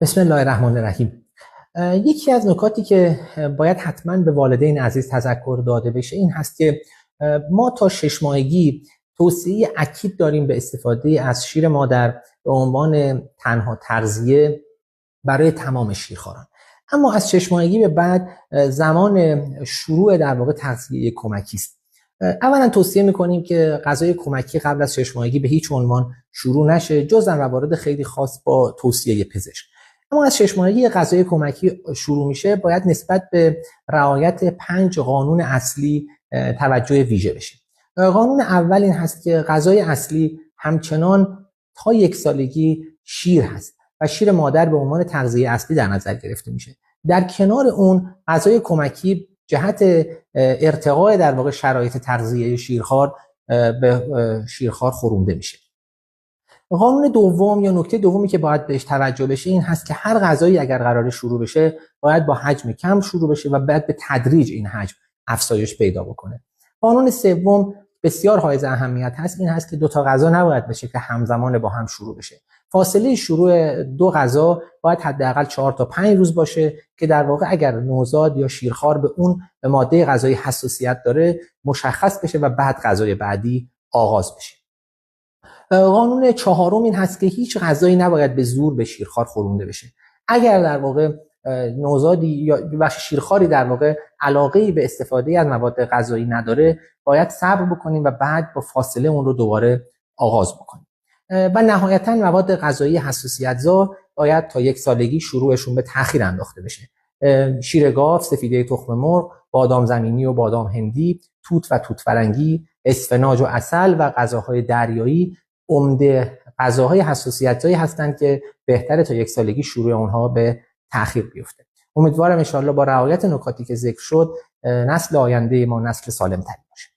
بسم الله الرحمن الرحیم. یکی از نکاتی که باید حتما به والدین عزیز تذکر داده بشه این هست که ما تا 6 ماهگی توصیه اکید داریم به استفاده از شیر مادر به عنوان تنها تغذیه برای تمام شیرخواران. اما از 6 ماهگی به بعد زمان شروع در واقع تغذیه کمکی است. اولا توصیه میکنیم که غذای کمکی قبل از 6 ماهگی به هیچ عنوان شروع نشه جز در موارد خیلی خاص با توصیه پزشک. اما از 6 ماهگی غذای کمکی شروع میشه باید نسبت به رعایت 5 قانون اصلی توجه ویژه بشه. قانون اول این هست که غذای اصلی همچنان تا 1 سالگی شیر هست و شیر مادر به عنوان تغذیه اصلی در نظر گرفته میشه. در کنار اون غذای کمکی جهت ارتقاء در واقع شرایط تغذیه شیرخوار به شیرخوار خورونده میشه. قانون دوم یا نکته دومی که باید بهش توجه بشه این هست که هر غذایی اگر قراره شروع بشه باید با حجم کم شروع بشه و بعد به تدریج این حجم افزایش پیدا بکنه. قانون سوم بسیار حائز اهمیت هست، این هست که 2 تا غذا نباید به شکل همزمان با هم شروع بشه. فاصله شروع 2 غذا باید حداقل 4 تا 5 روز باشه که در واقع اگر نوزاد یا شیرخوار به اون ماده غذایی حساسیت داره مشخص بشه و بعد غذای بعدی آغاز بشه. قانون چهارم این هست که هیچ غذایی نباید به زور به شیرخوار خورونده بشه. اگر در واقع نوزادی یا بخش شیرخواری در واقع علاقه‌ای به استفاده از مواد غذایی نداره باید صبر بکنیم و بعد با فاصله اون رو دوباره آغاز بکنیم. و نهایتاً مواد غذایی حساسیت زا باید تا 1 سالگی شروعشون به تأخیر انداخته بشه. شیر گاو، سفیده تخم مرغ، بادام زمینی و بادام هندی، توت و توت فرنگی، اسفناج و عسل و غذاهای دریایی عمده غذاهای حساسیت زایی هستند که بهتره تا 1 سالگی شروع اونها به تأخیر بیفته. امیدوارم ان شاءالله با رعایت نکاتی که ذکر شد نسل آینده ما نسل سالم تری باشه.